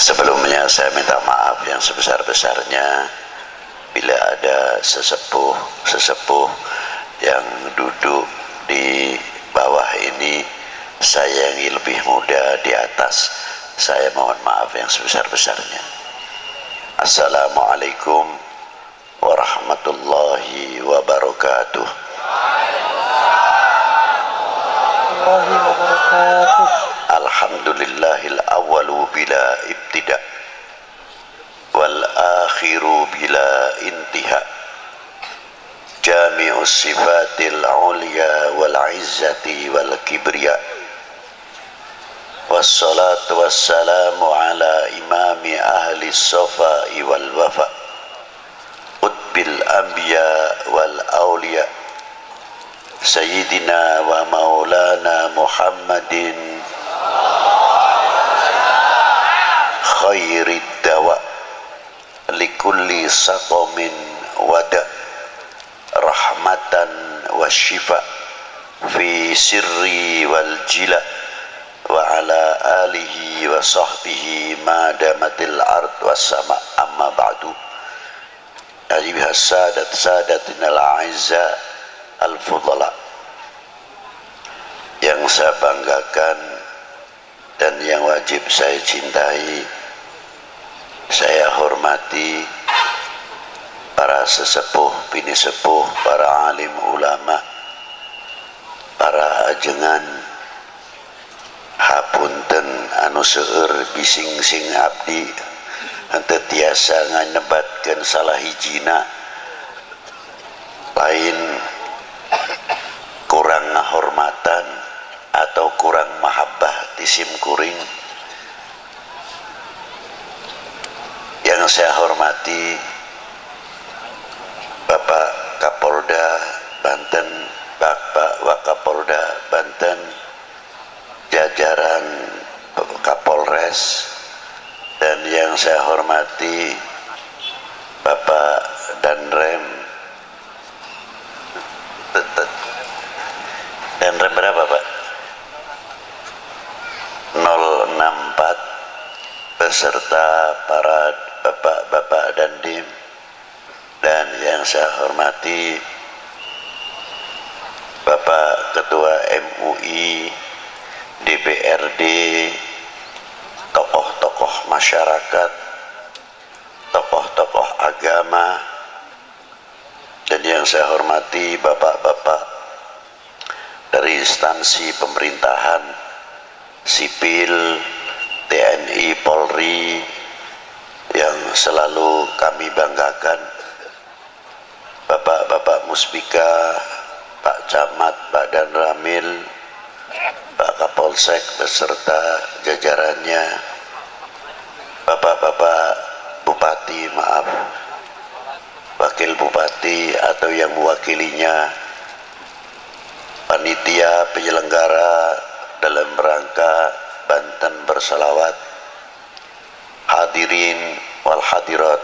Sebelumnya saya minta maaf yang sebesar-besarnya bila ada sesepuh yang duduk di bawah ini saya yang lebih muda di atas. Saya mohon maaf yang sebesar-besarnya. Assalamualaikum warahmatullahi wabarakatuh. Alhamdulillahil awwalu bila ibtida wal akhiru bila intiha, jami'us sifatil ulia wal izzati wal kibriya, wassalatu wassalamu ala imami ahli sofai wal wafa, utbil anbiya wal awliya, sayyidina wa maulana Muhammadin khairid dawa likulli saqamin wada, rahmatan wa shifa fi sirri wal jila, wa ala alihi wa sahbihi ma damatil ard was sama. Amma ba'du. Ayyuhas sadatinal a'izza al fudala, yang saya banggakan dan yang wajib saya cintai, saya hormati para sesepuh, bini sepuh, para alim ulama, para ajengan, hapunten anu seueur bising sing abdi henteu tiasa nganebatkeun salah hijina, lain kurang ngahormatan atau kurang mahabbah tisim kuring. Yang saya hormati Bapak Kapolda Banten, Bapak Wakapolda Banten, jajaran Kapolres, dan yang saya hormati Bapak Danrem. Danrem berapa Pak? 064 beserta para bapak-bapak dandim, dan yang saya hormati Bapak Ketua MUI, DPRD, tokoh-tokoh masyarakat, tokoh-tokoh agama, dan yang saya hormati bapak-bapak dari instansi pemerintahan, sipil, TNI, Polri, yang selalu kami banggakan, bapak-bapak Muspika, Pak Camat, Pak Danramil, Pak Kapolsek beserta jajarannya, bapak-bapak Bupati, maaf, Wakil Bupati atau yang mewakilinya, panitia penyelenggara dalam rangka Banten bersalawat, hadirin wal hadirat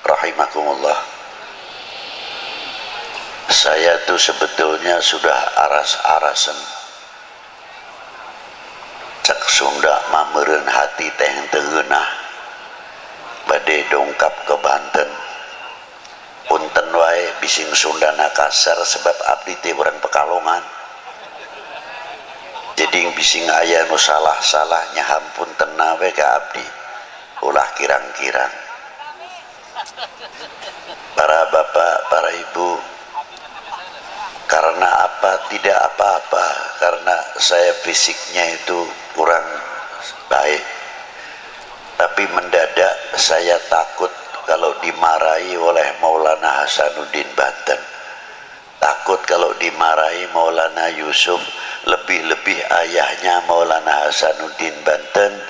rahimakumullah. Saya tuh sebetulnya sudah aras-arasen cek Sunda mameureun hati teh teu geunah bade dongkap ke Banten. Punten wae bising Sundana kasar sebab abdi teh urang Pekalongan. Jadi bising aya nu salah-salah nyahampunten we ka abdi. Ulah kirang-kirang. Para bapak, para ibu, karena apa? Tidak apa-apa, karena saya fisiknya itu kurang baik. Tapi mendadak saya takut kalau dimarahi oleh Maulana Hasanuddin Banten. Takut kalau dimarahi Maulana Yusuf, lebih-lebih ayahnya Maulana Hasanuddin Banten,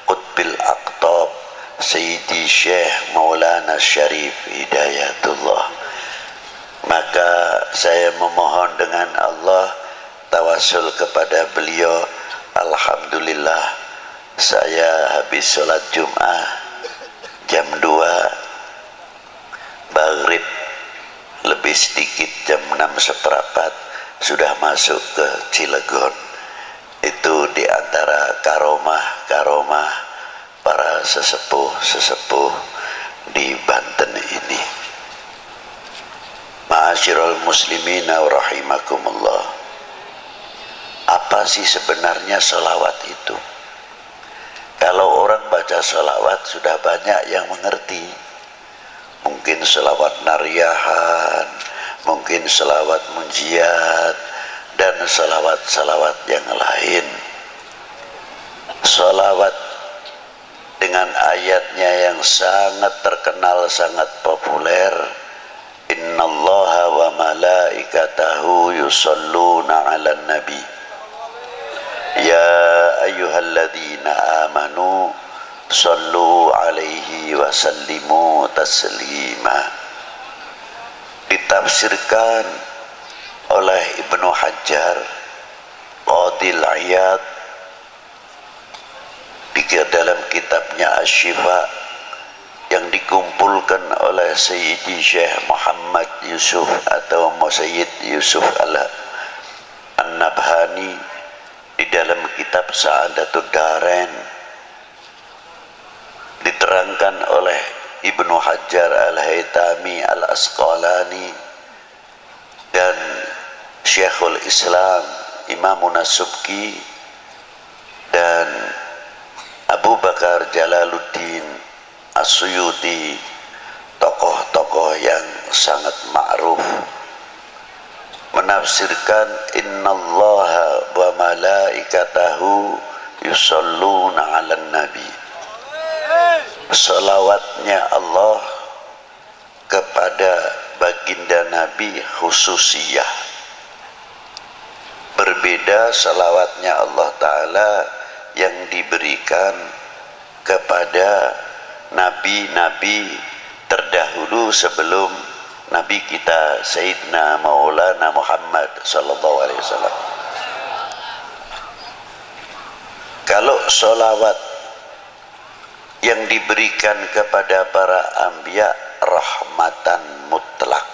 Qutbil Aqtab, Sayyidi Syekh Maulana Syarif Hidayatullah. Maka saya memohon dengan Allah, tawasul kepada beliau. Alhamdulillah, saya habis sholat Jum'ah jam 2 maghrib, lebih sedikit jam 6:15 sudah masuk ke Cilegon. Itu diantara karomah para para sesepuh-sesepuh di Banten ini. Ma'asyiral muslimina wa rahimakumullah. Apa sih sebenarnya sholawat itu? Kalau orang baca sholawat sudah banyak yang mengerti. Mungkin sholawat nariyahan, mungkin sholawat munjiat, dan sholawat-sholawat yang lain. Sholawat dengan ayatnya yang sangat terkenal, sangat populer. Innallaha wa malaikatahu yusalluna 'alan nabi. Ya ayyuhalladzina amanu sallu 'alaihi wa sallimu taslima. Ditafsirkan oleh Ibnu Hajar Qadil Iyad dalam kitabnya Asy-Syifa yang dikumpulkan oleh Sayyidi Syekh Muhammad Yusuf atau Sayyid Yusuf An-Nabhani di dalam kitab Sa'adatud Darain, diterangkan oleh Ibnu Hajar Al-Haytami Al-Asqalani dan Syekhul Islam Imamun As-Subki dan Abu Bakar Jalaluddin As-Suyuti, tokoh-tokoh yang sangat ma'ruf, menafsirkan innallaha wa malaikatahu yusalluna 'alan nabi. Salawatnya Allah kepada baginda Nabi khususiyah. Berbeda salawatnya Allah Ta'ala yang diberikan kepada nabi-nabi terdahulu sebelum Nabi kita Sayyidina Maulana Muhammad sallallahu alaihi wasallam. Kalau sholawat yang diberikan kepada para anbiya rahmatan mutlak,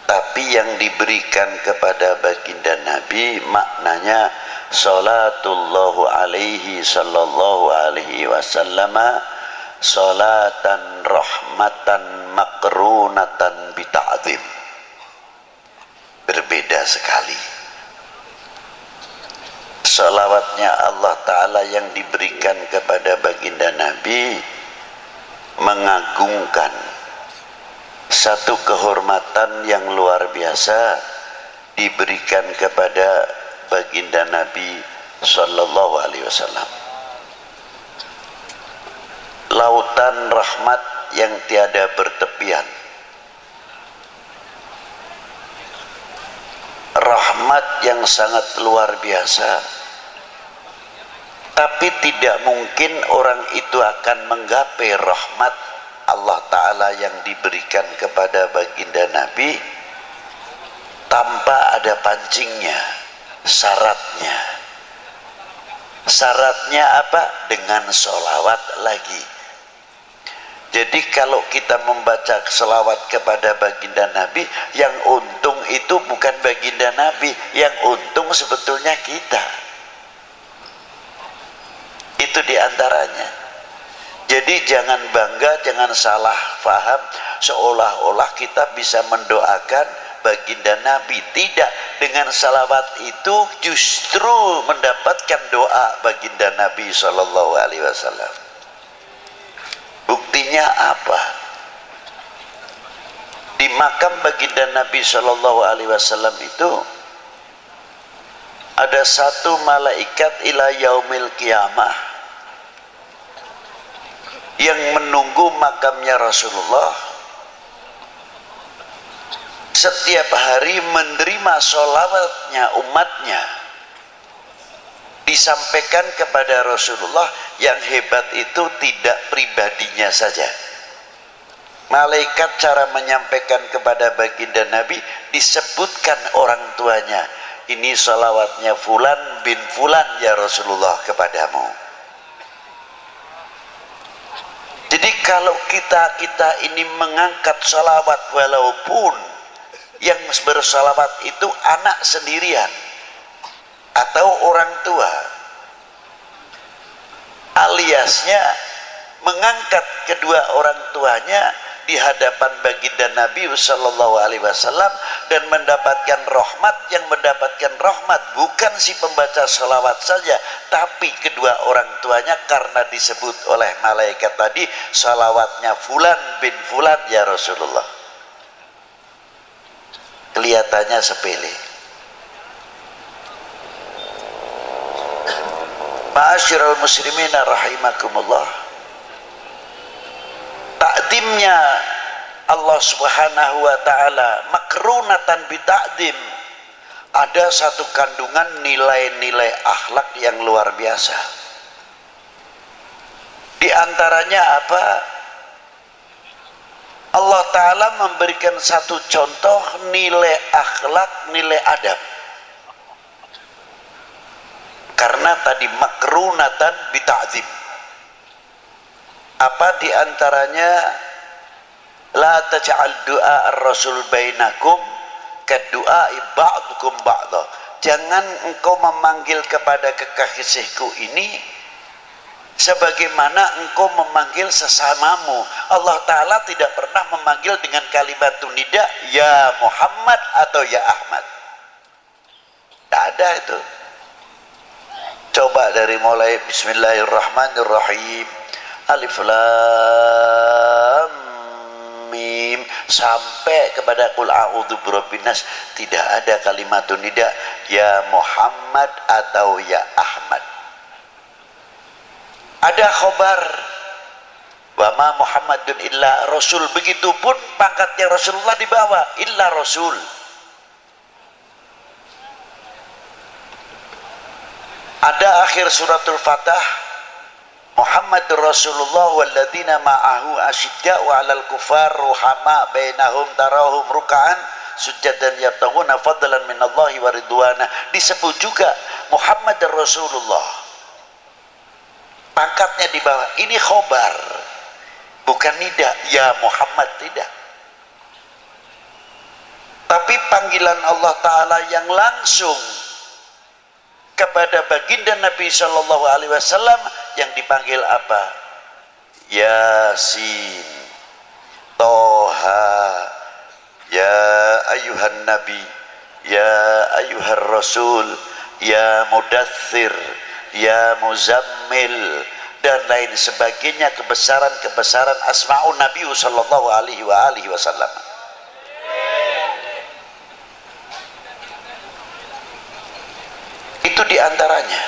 tapi yang diberikan kepada baginda Nabi maknanya salatullahu alaihi sallallahu alaihi wasallam salatan rahmatan makrunatan bita'zim. Berbeda sekali. Salawatnya Allah Ta'ala yang diberikan kepada baginda Nabi mengagungkan satu kehormatan yang luar biasa diberikan kepada baginda Nabi sallallahu alaihi wasallam. Lautan rahmat yang tiada bertepian, rahmat yang sangat luar biasa, tapi tidak mungkin orang itu akan menggapai rahmat Allah Ta'ala yang diberikan kepada baginda Nabi tanpa ada pancingnya, syaratnya. Syaratnya apa? Dengan sholawat lagi. Jadi kalau kita membaca selawat kepada baginda Nabi, yang untung itu bukan baginda Nabi, yang untung sebetulnya kita. Itu diantaranya. Jadi jangan bangga, jangan salah faham seolah-olah kita bisa mendoakan baginda Nabi. Tidak, dengan salawat itu justru mendapatkan doa baginda Nabi sallallahu alaihi wasallam. Buktinya apa? Di makam baginda Nabi sallallahu alaihi wasallam itu ada satu malaikat ila yaumil qiyamah yang menunggu makamnya Rasulullah, setiap hari menerima sholawatnya umatnya, disampaikan kepada Rasulullah. Yang hebat itu tidak pribadinya saja, malaikat cara menyampaikan kepada baginda Nabi disebutkan orang tuanya, ini sholawatnya fulan bin fulan ya Rasulullah kepadamu. Jadi kalau kita ini mengangkat salawat, walaupun yang bersalawat itu anak sendirian atau orang tua, aliasnya mengangkat kedua orang tuanya di hadapan baginda Nabi sallallahu alaihi wasallam dan mendapatkan rahmat. Yang mendapatkan rahmat bukan si pembaca sholawat saja, tapi kedua orang tuanya, karena disebut oleh malaikat tadi sholawatnya fulan bin fulan ya Rasulullah. Kelihatannya sepele. Ma'asyiral muslimina rahimakumullah, takdimnya Allah subhanahu wa ta'ala makrunatan bitakdim, ada satu kandungan nilai-nilai akhlak yang luar biasa. Di antaranya apa? Allah ta'ala memberikan satu contoh nilai akhlak, nilai adab. Karena tadi makrunatan bitakdim, apa diantaranya? La taj'al du'a ar-rasul bainakum kadu'ai ba'dukum ba'da. Jangan engkau memanggil kepada kekasihku ini sebagaimana engkau memanggil sesamamu. Allah Ta'ala tidak pernah memanggil dengan kalimat nida ya Muhammad atau ya Ahmad. Tidak ada itu. Coba dari mulai Bismillahirrahmanirrahim, Alif Lam Mim sampai kepada Qul a'udzu birabbin nas, tidak ada kalimat nida ya Muhammad atau ya Ahmad. Ada khobar wa ma Muhammadun illa rasul, begitupun pangkatnya Rasulullah di bawah illa rasul. Ada akhir suratul Fatah, Muhammadur Rasulullah walladzina ma'ahu asyidda'u 'alal kufar ruhama bainahum tarahum ruk'an sujadan yabtaghuna fadlan minallahi wa ridwana. Disebut juga Muhammadur Rasulullah, pangkatnya di bawah. Ini khobar, bukan nida ya Muhammad, tidak. Tapi panggilan Allah Ta'ala yang langsung kepada baginda Nabi Shallallahu Alaihi Wasallam yang dipanggil apa? Yasin, Toha, ya ayuhan Nabi, ya ayuhar Rasul, ya Mudaththir, ya Muzammil, dan lain sebagainya, kebesaran-kebesaran asma'un Nabi Shallallahu Alaihi Wasallam. Itu diantaranya.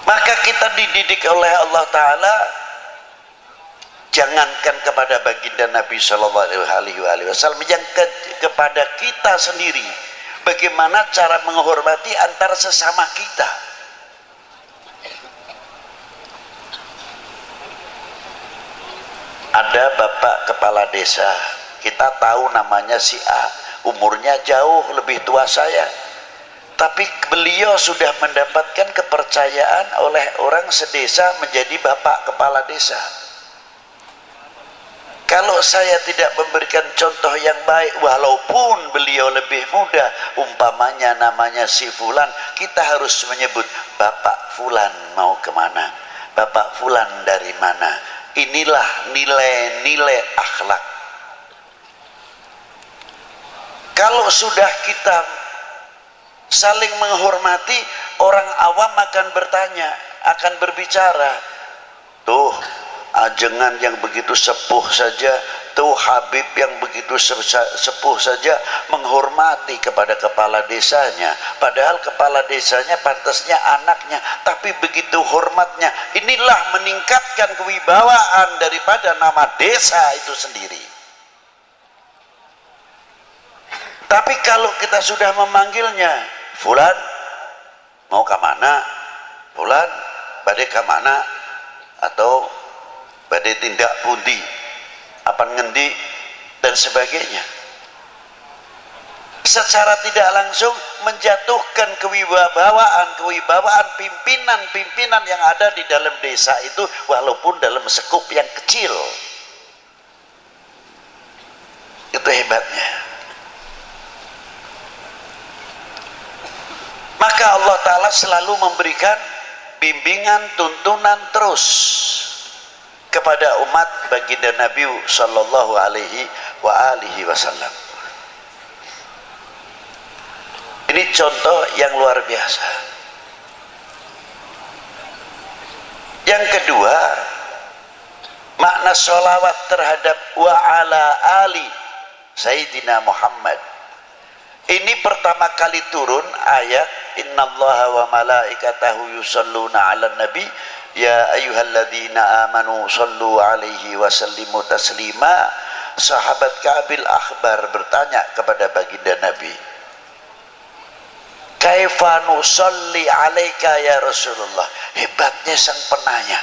Maka kita dididik oleh Allah Ta'ala, jangankan kepada baginda Nabi Shallallahu Alaihi Wasallam, yang kepada kita sendiri, bagaimana cara menghormati antara sesama kita. Ada bapak kepala desa, kita tahu namanya si A, umurnya jauh lebih tua saya, tapi beliau sudah mendapatkan kepercayaan oleh orang sedesa menjadi bapak kepala desa. Kalau saya tidak memberikan contoh yang baik, walaupun beliau lebih muda, umpamanya namanya si Fulan, kita harus menyebut Bapak Fulan mau kemana, Bapak Fulan dari mana. Inilah nilai-nilai akhlak. Kalau sudah kita saling menghormati, orang awam akan bertanya, akan berbicara, tuh ajengan yang begitu sepuh saja, tuh Habib yang begitu sepuh saja menghormati kepada kepala desanya, padahal kepala desanya pantasnya anaknya, tapi begitu hormatnya. Inilah meningkatkan kewibawaan daripada nama desa itu sendiri. Tapi kalau kita sudah memanggilnya Fulan mau ke mana, Fulan badai ke mana, atau badai tindak pundi, apa ngendi, dan sebagainya, secara tidak langsung menjatuhkan kewibawaan pimpinan-pimpinan yang ada di dalam desa itu, walaupun dalam sekup yang kecil. Itu hebatnya. Maka Allah Ta'ala selalu memberikan bimbingan, tuntunan terus kepada umat baginda Nabi sallallahu alaihi wasallam. Ini contoh yang luar biasa. Yang kedua, makna sholawat terhadap wa ala ali Sayyidina Muhammad. Ini pertama kali turun ayat innallaha wa malaikatahu yusalluna 'alan nabi ya ayyuhalladzina amanu sallu 'alaihi wa sallimu taslima. Sahabat Ka'bil Akhbar bertanya kepada baginda Nabi, kaifa nusalli 'alaika ya Rasulullah. Hebatnya sang penanya,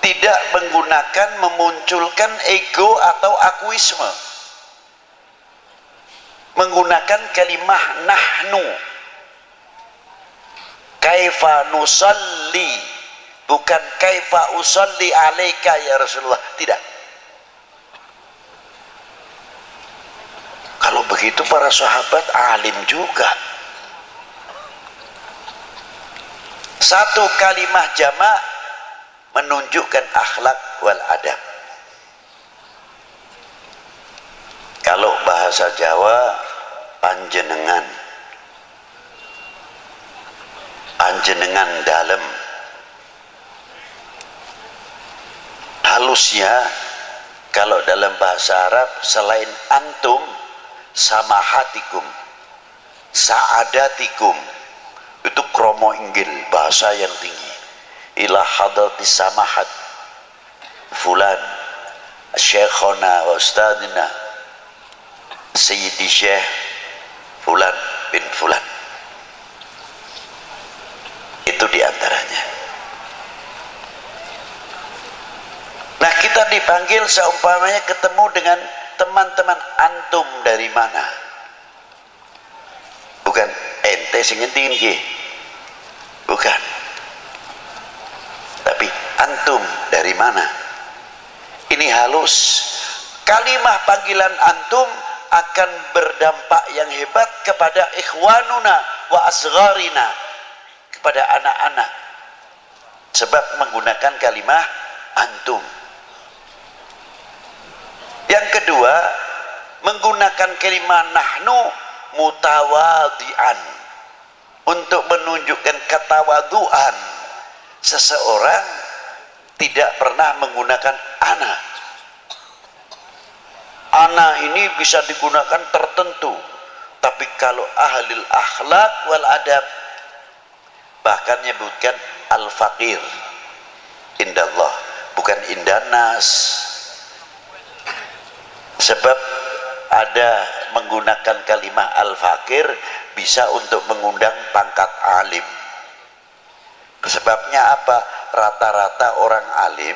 tidak menggunakan memunculkan ego atau akuisme, menggunakan kalimah nahnu. Kaifa nusalli, bukan kaifa usalli alaika ya Rasulullah, tidak. Kalau begitu para sahabat alim juga. Satu kalimah jamak menunjukkan akhlak wal adab. Kalau bahasa Jawa panjenengan, panjenengan dalam. Halusnya kalau dalam bahasa Arab selain antum, samahatikum, saadatikum, itu kromo inggil, bahasa yang tinggi. Ila hadratis samahat fulan syekhona wa ustadina Sayyidi Syekh fulan bin fulan. Itu diantaranya. Nah, kita dipanggil seumpamanya ketemu dengan teman-teman, antum dari mana? Bukan ente sing ngendi nggih. Bukan. Tapi antum dari mana? Ini halus. Kalimah panggilan antum akan berdampak yang hebat kepada ikhwanuna wa asgharina, kepada anak-anak, sebab menggunakan kalimah antum. Yang kedua, menggunakan kalimah nahnu mutawadhi'an, untuk menunjukkan ketawaduan. Seseorang tidak pernah menggunakan ana. Ana ini bisa digunakan tertentu, tapi kalau ahlul akhlak wal adab bahkan menyebutkan al-faqir indallah, bukan indanas. Sebab ada menggunakan kalimah al-faqir bisa untuk mengundang pangkat alim. Sebabnya apa? Rata-rata orang alim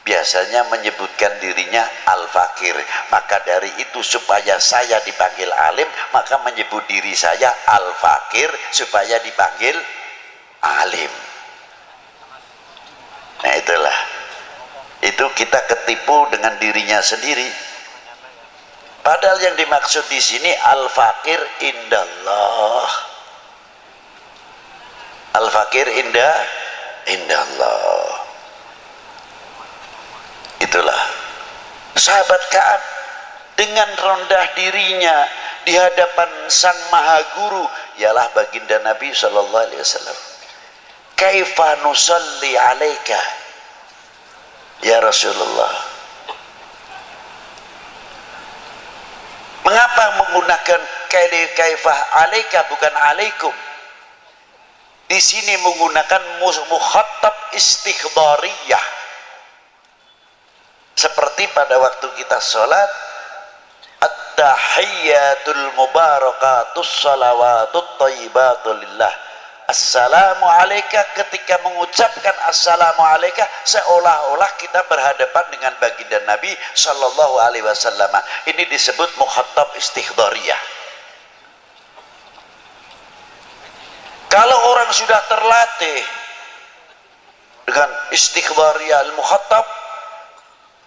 biasanya menyebutkan dirinya al-faqir. Maka dari itu supaya saya dipanggil alim, maka menyebut diri saya al-faqir supaya dipanggil alim. Nah, itulah. Itu kita ketipu dengan dirinya sendiri. Padahal yang dimaksud di sini al-faqir indallah. Al-faqir indallah. Itulah sahabat Ka'ab dengan rendah dirinya di hadapan sang maha guru, ialah baginda Nabi sallallahu alaihi wasallam. Kaifa nusalli alaika ya Rasulullah. Mengapa menggunakan kaifah alaika bukan alaikum? Di sini menggunakan mukhatab istikhdhariyah. Seperti pada waktu kita sholat, at-tahiyyatul mubarakatus salawatut thayyibatul lillah. Assalamu alayka, ketika mengucapkan assalamu alayka seolah-olah kita berhadapan dengan baginda Nabi sallallahu alaihi wasallam. Ini disebut mukhatab istikhdhariyah. Kalau orang sudah terlatih dengan istikhdhariyah al-mukhatab,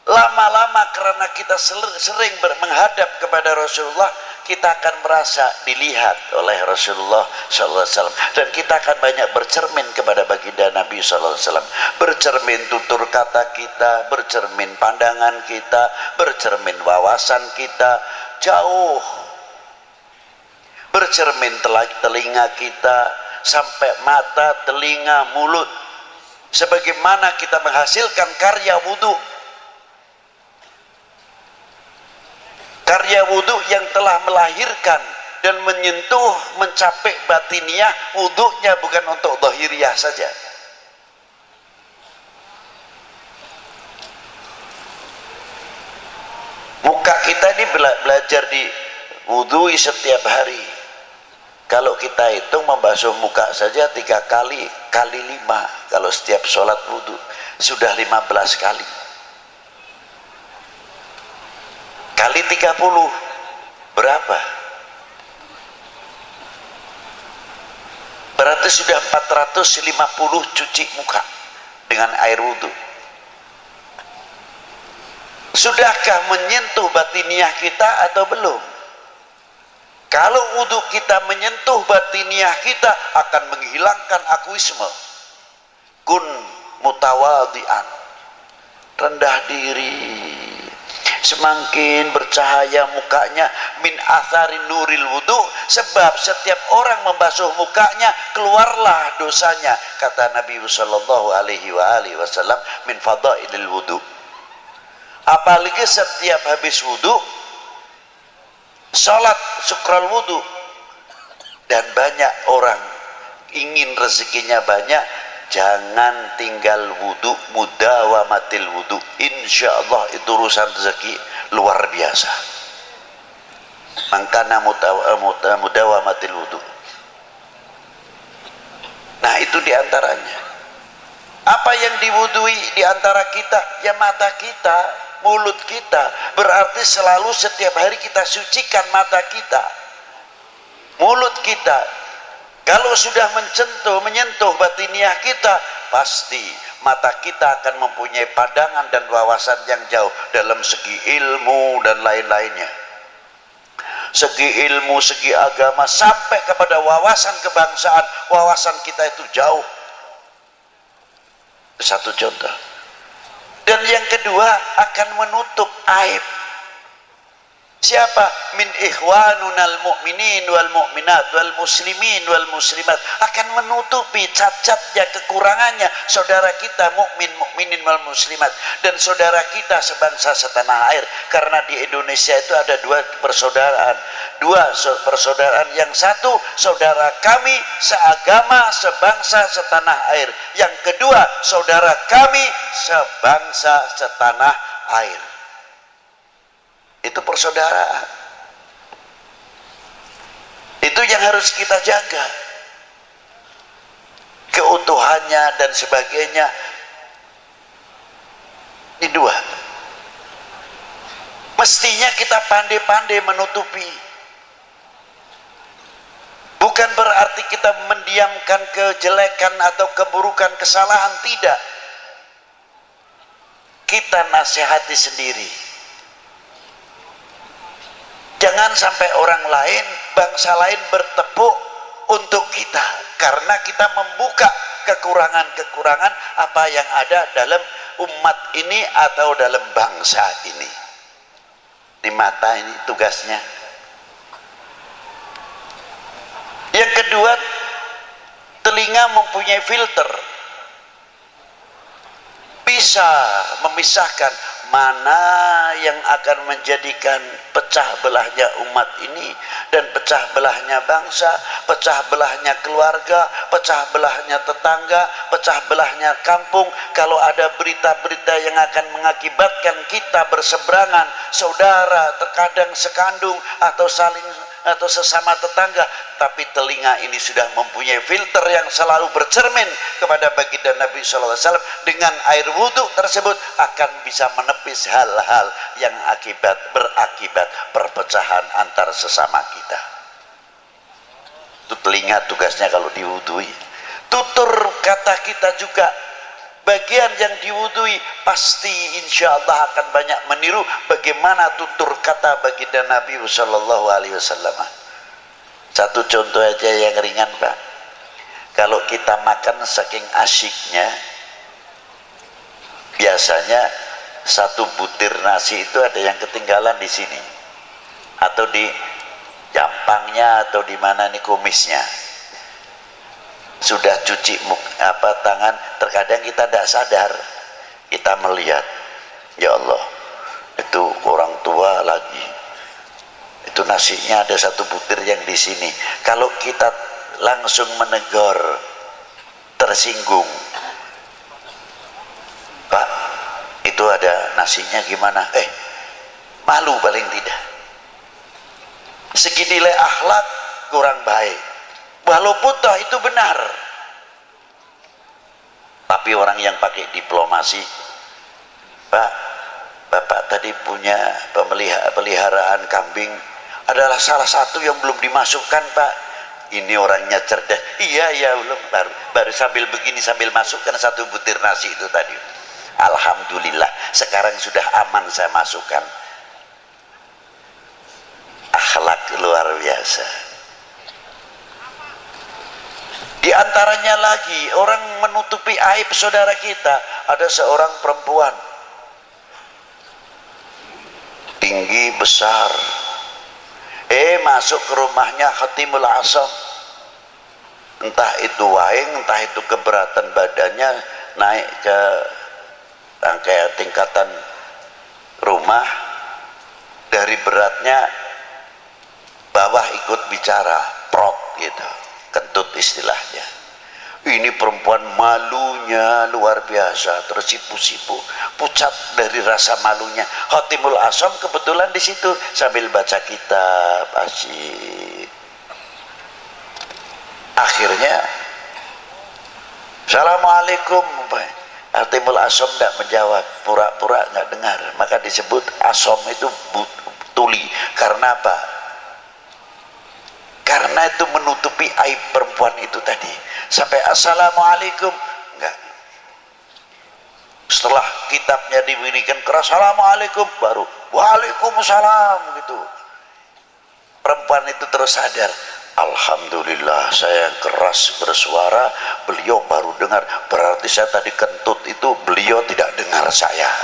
lama-lama karena kita sering menghadap kepada Rasulullah, kita akan merasa dilihat oleh Rasulullah SAW, dan kita akan banyak bercermin kepada baginda Nabi SAW. Bercermin tutur kata kita, bercermin pandangan kita, bercermin wawasan kita, jauh bercermin telinga kita sampai mata, telinga, mulut, sebagaimana kita menghasilkan karya wudhu. Karya wudhu yang telah melahirkan dan menyentuh, mencapai batiniah. Wudhunya bukan untuk zahiriyah saja. Muka kita ini belajar di wudhui setiap hari. Kalau kita hitung membasuh muka saja 3 kali, kali 5. Kalau setiap sholat wudhu sudah 15 kali. Kali 30 berapa? Berarti sudah 450 cuci muka dengan air wudhu. Sudahkah menyentuh batiniah kita atau belum? Kalau wudhu kita menyentuh batiniah kita, akan menghilangkan akuisme. Kun mutawadhi'an, rendah diri. Semakin bercahaya mukanya, min athari nuril wudhu, sebab setiap orang membasuh mukanya keluarlah dosanya, kata Nabi sallallahu alaihi wasallam, min fadailil wudhu. Apalagi setiap habis wudhu salat syukral wudhu, dan banyak orang ingin rezekinya banyak, jangan tinggal wudhu, mudawamatil wudhu. Insya Allah itu urusan rezeki luar biasa. Mangkana mudawamatil wudhu. Nah, itu diantaranya. Apa yang diwudhui diantara kita? Ya mata kita, mulut kita. Berarti selalu setiap hari kita sucikan mata kita, mulut kita. Kalau sudah menyentuh batiniah kita, pasti mata kita akan mempunyai pandangan dan wawasan yang jauh dalam segi ilmu dan lain-lainnya. Segi ilmu, segi agama, sampai kepada wawasan kebangsaan, wawasan kita itu jauh. Satu contoh. Dan yang kedua, akan menutup aib. Siapa? Min ikhwanunal mu'minin wal mu'minat wal muslimin wal muslimat, akan menutupi cacatnya, kekurangannya saudara kita mukminin wal muslimat dan saudara kita sebangsa setanah air. Karena di Indonesia itu ada dua persaudaraan, yang satu saudara kami seagama, sebangsa, setanah air. Yang kedua saudara kami sebangsa, setanah air. Itu persaudaraan. Itu yang harus kita jaga, keutuhannya dan sebagainya. Ini dua. Mestinya kita pandai-pandai menutupi. Bukan berarti kita mendiamkan kejelekan atau keburukan, kesalahan, tidak. Kita nasihati sendiri. Jangan sampai orang lain, bangsa lain bertepuk untuk kita, karena kita membuka kekurangan-kekurangan apa yang ada dalam umat ini atau dalam bangsa ini. Di mata ini tugasnya. Yang kedua, telinga mempunyai filter, bisa memisahkan mana yang akan menjadikan pecah belahnya umat ini dan pecah belahnya bangsa, pecah belahnya keluarga, pecah belahnya tetangga, pecah belahnya kampung. Kalau ada berita-berita yang akan mengakibatkan kita berseberangan, saudara terkadang sekandung atau saling atau sesama tetangga, tapi telinga ini sudah mempunyai filter yang selalu bercermin kepada baginda Nabi SAW, dengan air wudhu tersebut akan bisa menepis hal-hal yang berakibat perpecahan antar sesama kita. Itu telinga tugasnya kalau diwudhui. Tutur kata kita juga bagian yang diwudui pasti insya Allah akan banyak meniru bagaimana tutur kata baginda Nabi Sallallahu Alaihi Wasallam. Satu contoh aja yang ringan Pak, kalau kita makan saking asyiknya, biasanya satu butir nasi itu ada yang ketinggalan di sini atau di jampangnya atau di mana nih kumisnya. Sudah cuci tangan, terkadang kita tidak sadar, kita melihat, ya Allah, itu orang tua lagi, itu nasinya ada satu butir yang di sini. Kalau kita langsung menegur, tersinggung, Pak, itu ada nasinya gimana? Malu paling tidak. Segi nilai akhlak kurang baik, walaupun toh itu benar. Tapi orang yang pakai diplomasi, Pak, Bapak tadi punya peliharaan kambing, adalah salah satu yang belum dimasukkan Pak. Ini orangnya cerdas. Iya belum, baru sambil begini sambil masukkan satu butir nasi itu tadi. Alhamdulillah sekarang sudah aman saya masukkan. Akhlak luar biasa. Di antaranya lagi orang menutupi aib saudara kita. Ada seorang perempuan tinggi besar, masuk ke rumahnya Khatimul Asam, entah itu waing, entah itu keberatan badannya, naik ke tingkatan rumah, dari beratnya bawah ikut bicara, prot gitu, kentut istilahnya. Ini perempuan malunya luar biasa, tersipu-sipu, pucat dari rasa malunya. Khatimul Asam kebetulan di situ sambil baca kitab asyik. Akhirnya, Assalamualaikum. Khatimul Asam tidak menjawab, pura-pura nggak dengar. Maka disebut Asam itu tuli. Karena apa? Karena itu menutupi aib perempuan itu tadi. Sampai Assalamualaikum enggak. Setelah kitabnya diberikan keras Assalamualaikum, baru Waalaikumsalam gitu. Perempuan itu terus sadar, Alhamdulillah saya yang keras bersuara, beliau baru dengar. Berarti saya tadi kentut itu beliau tidak dengar saya.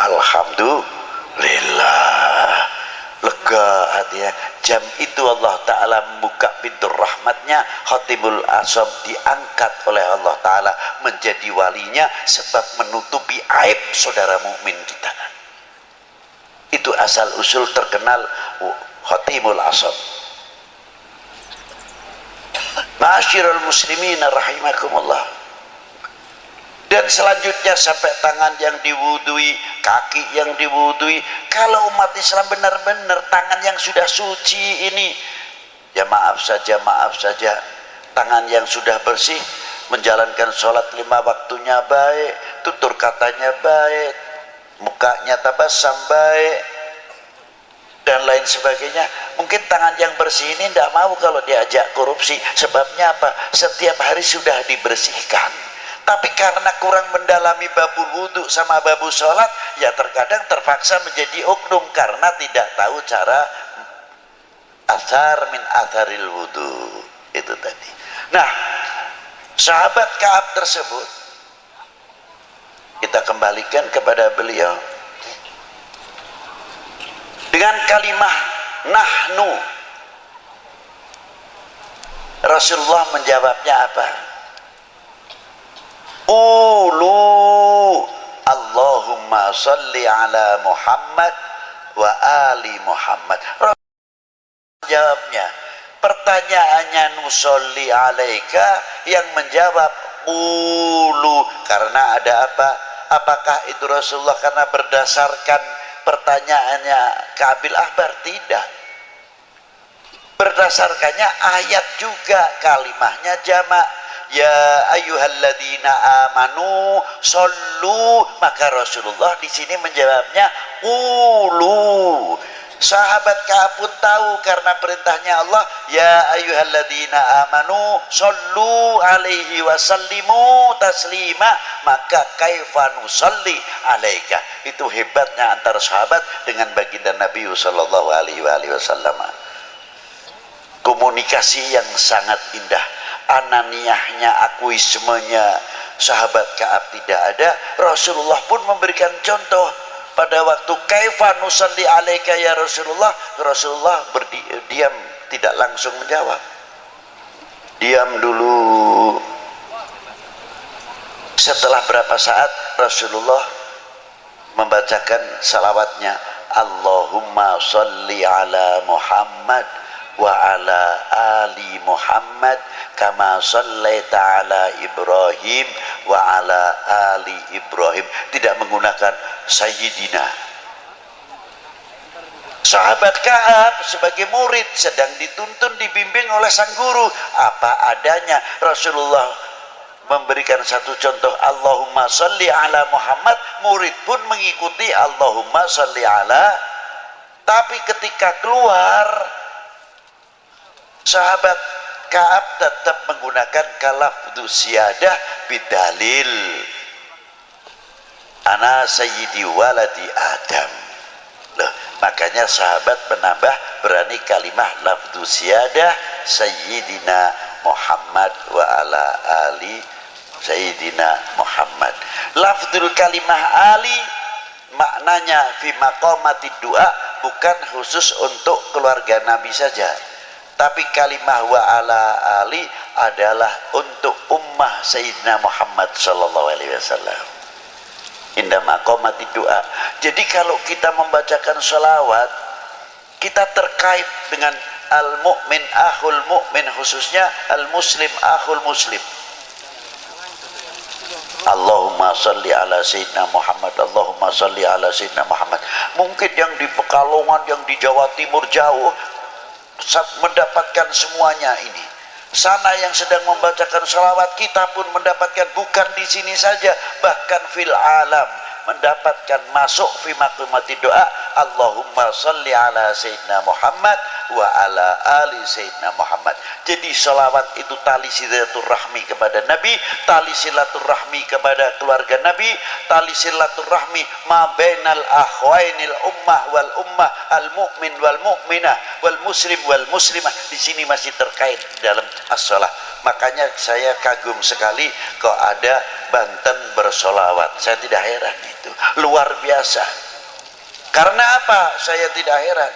Alhamdulillah, lega hatinya. Jam itu Allah Ta'ala membuka pintu rahmatnya. Khatimul Asam diangkat oleh Allah Ta'ala menjadi walinya, sebab menutupi aib saudara mukmin kita. Itu asal usul terkenal Khatimul Asam. Ma'asyiral muslimin rahimakumullah. Dan selanjutnya sampai tangan yang diwudui, kaki yang diwudui. Kalau umat Islam benar-benar tangan yang sudah suci ini, ya maaf saja, tangan yang sudah bersih, menjalankan sholat 5 waktunya baik, tutur katanya baik, mukanya tabassum baik, dan lain sebagainya. Mungkin tangan yang bersih ini tidak mau kalau diajak korupsi. Sebabnya apa? Setiap hari sudah dibersihkan. Tapi karena kurang mendalami babul wudhu sama babul sholat, ya terkadang terpaksa menjadi oknum karena tidak tahu cara athar min atharil wudhu itu tadi. Nah, sahabat Ka'ab tersebut kita kembalikan kepada beliau dengan kalimah nahnu. Rasulullah menjawabnya apa? Qulu Allahumma salli ala Muhammad wa ali Muhammad. Jawabnya, pertanyaannya nusolli alaika, yang menjawab qulu. Karena ada apa? Apakah itu Rasulullah karena berdasarkan pertanyaannya Ka'bil Ahbar? Tidak. Berdasarkannya ayat juga, kalimahnya jamak. Ya ayyuhalladzina amanu sallu, maka Rasulullah di sini menjawabnya qulu. Sahabat Ka'ab pun tahu karena perintahnya Allah, ya ayyuhalladzina amanu sallu alaihi wasallimu taslima, maka kaifa nusalli alaika. Itu hebatnya antara sahabat dengan baginda Nabi sallallahu alaihi wasallam. Komunikasi yang sangat indah, ananiyahnya, akuismenya sahabat Ka'ab tidak ada. Rasulullah pun memberikan contoh pada waktu kaifa nusalli alaika ya Rasulullah. Rasulullah diam, tidak langsung menjawab, diam dulu. Setelah berapa saat Rasulullah membacakan salawatnya, Allahumma salli ala Muhammad wa ala ali Muhammad kama sallaita ala Ibrahim wa ala ali Ibrahim. Tidak menggunakan Sayyidina. Sahabat Ka'ab sebagai murid sedang dituntun, dibimbing oleh sang guru apa adanya. Rasulullah memberikan satu contoh, Allahumma salli ala Muhammad, murid pun mengikuti Allahumma salli ala. Tapi ketika keluar, sahabat Ka'ab tetap menggunakan kalafdu siyadah bidalil ana sayyidi waladi Adam. Loh, makanya sahabat menambah berani kalimah lafdu siyadah sayyidina Muhammad wa ala ali sayyidina Muhammad. Lafdul kalimah ali maknanya fi maqamati doa, bukan khusus untuk keluarga Nabi saja, tapi kalimah wa ala ali adalah untuk ummah Sayyidina Muhammad sallallahu alaihi wasallam. Indah maqamati doa. Jadi kalau kita membacakan sholawat, kita terkait dengan al-mu'min akhul mu'min, khususnya al-muslim akhul muslim. Allahumma salli ala Sayyidina Muhammad, Allahumma salli ala Sayyidina Muhammad. Mungkin yang di Pekalongan, yang di Jawa Timur jauh mendapatkan semuanya ini. Sana yang sedang membacakan salawat, kita pun mendapatkan, bukan di sini saja, bahkan fil alam mendapatkan, masuk fi maqamati doa Allahumma salli ala Sayyidina Muhammad wa ala ali Sayyidina Muhammad. Jadi salawat itu tali silaturahmi kepada Nabi, tali silaturahmi kepada keluarga Nabi, tali silaturahmi ma bainal akhwainil ummah wal ummah, al mu'min wal mu'minah wal muslim wal muslimah. Di sini masih terkait dalam as-shalah. Makanya saya kagum sekali kok ada Banten bersolawat. Saya tidak heran, itu luar biasa. Karena apa saya tidak heran?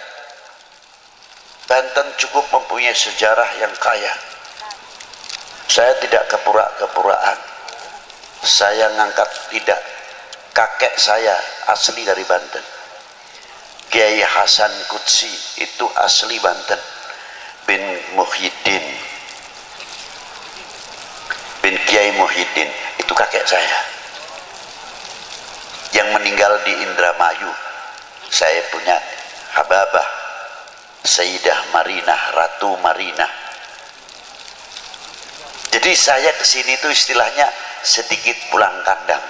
Banten cukup mempunyai sejarah yang kaya. Saya tidak kepura-kepuraan. Saya ngangkat tidak. Kakek saya asli dari Banten, Kiai Hasan Qudsi, itu asli Banten, bin Muhyiddin, bin Kiai Muhyiddin, itu kakek saya. Yang meninggal di Indramayu, saya punya Hababah Sayyidah Marinah, Ratu Marinah. Jadi saya kesini itu istilahnya sedikit pulang kandang,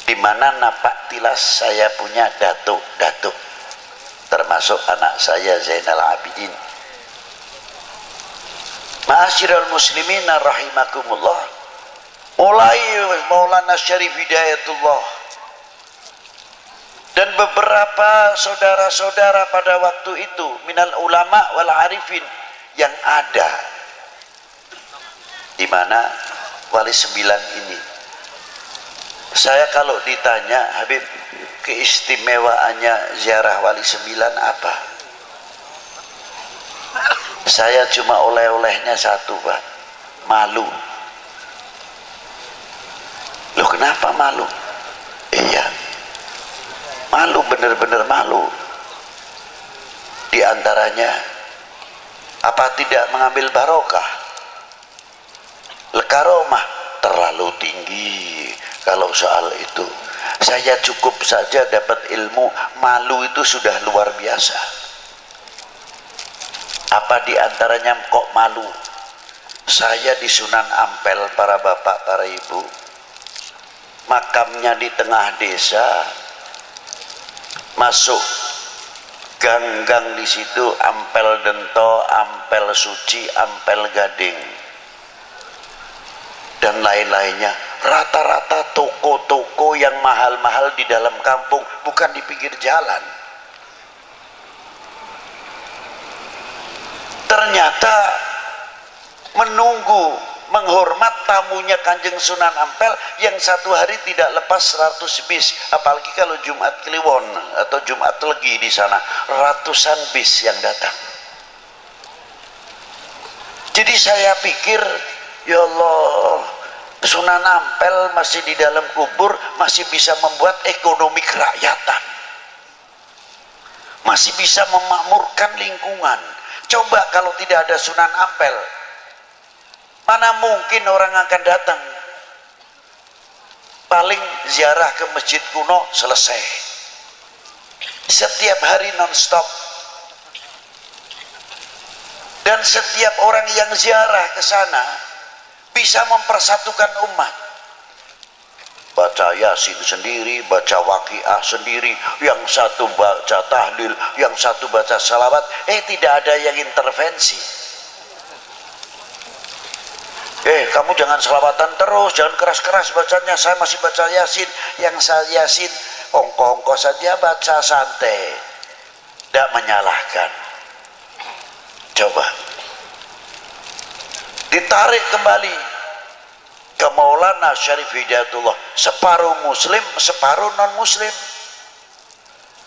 di mana napak tilas saya punya datuk-datuk, termasuk anak saya Zainal Abidin. Ma'asyiral muslimin rahimakumullah, mulai Maulana Syarif Hidayatullah dan beberapa saudara-saudara pada waktu itu minal ulama wal arifin yang ada di mana Wali Sembilan ini. Saya kalau ditanya, Habib, keistimewaannya ziarah Wali Sembilan apa? Saya cuma oleh-olehnya satu, Pak, malu. Loh, kenapa malu? Iya, malu, benar-benar malu. Di antaranya, apa tidak mengambil barokah? Lekaromah terlalu tinggi kalau soal itu. Saya cukup saja dapat ilmu, malu itu sudah luar biasa. Apa di antaranya kok malu? Saya di Sunan Ampel, para bapak, para ibu, makamnya di tengah desa, masuk Ganggang di situ Ampel Dento, Ampel Suci, Ampel Gading, dan lain-lainnya. Rata-rata toko-toko yang mahal-mahal di dalam kampung, bukan di pinggir jalan. Ternyata menunggu, menghormat tamunya Kanjeng Sunan Ampel yang satu hari tidak lepas 100 bis, apalagi kalau Jumat Kliwon atau Jumat Legi di sana, ratusan bis yang datang. Jadi saya pikir, ya Allah, Sunan Ampel masih di dalam kubur, masih bisa membuat ekonomi kerakyatan, masih bisa memakmurkan lingkungan. Coba kalau tidak ada Sunan Ampel, mana mungkin orang akan datang? Paling ziarah ke masjid kuno selesai. Setiap hari non-stop. Dan setiap orang yang ziarah ke sana bisa mempersatukan umat. Baca Yasin sendiri, baca Waqiah sendiri, yang satu baca tahlil, yang satu baca salawat. Tidak ada yang intervensi. Kamu jangan selawatan terus, jangan keras-keras bacanya, saya masih baca Yasin. Yang saya Yasin ongko-ongko saja, baca santai, tidak menyalahkan. Coba ditarik kembali ke Maulana Syarif Hidayatullah, separuh muslim, separuh non muslim.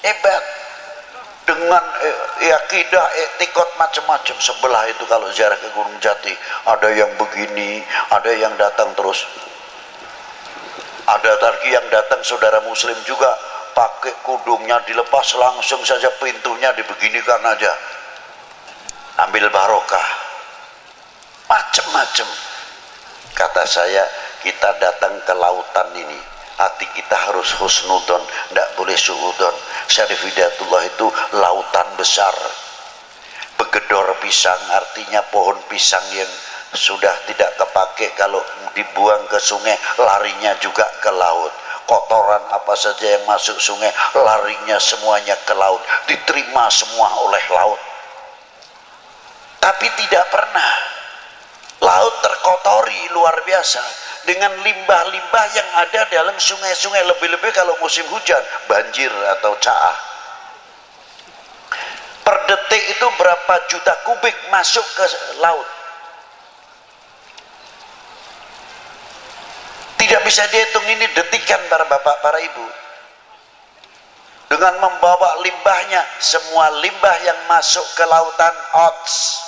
Hebat. Dengan akidah, etikot macam-macam. Sebelah itu kalau ziarah ke Gunung Jati, ada yang begini, ada yang datang terus. Ada lagi yang datang saudara muslim juga, pakai kudungnya dilepas, langsung saja pintunya dibeginikan aja, ambil barokah. Macam-macam. Kata saya, kita datang ke lautan ini, hati kita harus husnudon, tidak boleh suudon. Syarif Hidayatullah itu lautan besar. Begedor pisang artinya pohon pisang yang sudah tidak kepake, kalau dibuang ke sungai larinya juga ke laut. Kotoran apa saja yang masuk sungai larinya semuanya ke laut, diterima semua oleh laut. Tapi tidak pernah laut terkotori luar biasa dengan limbah-limbah yang ada dalam sungai-sungai, lebih-lebih kalau musim hujan, banjir atau caah. Per detik itu berapa juta kubik masuk ke laut. Tidak bisa dihitung, ini detikan para bapak, para ibu. Dengan membawa limbahnya, semua limbah yang masuk ke lautan,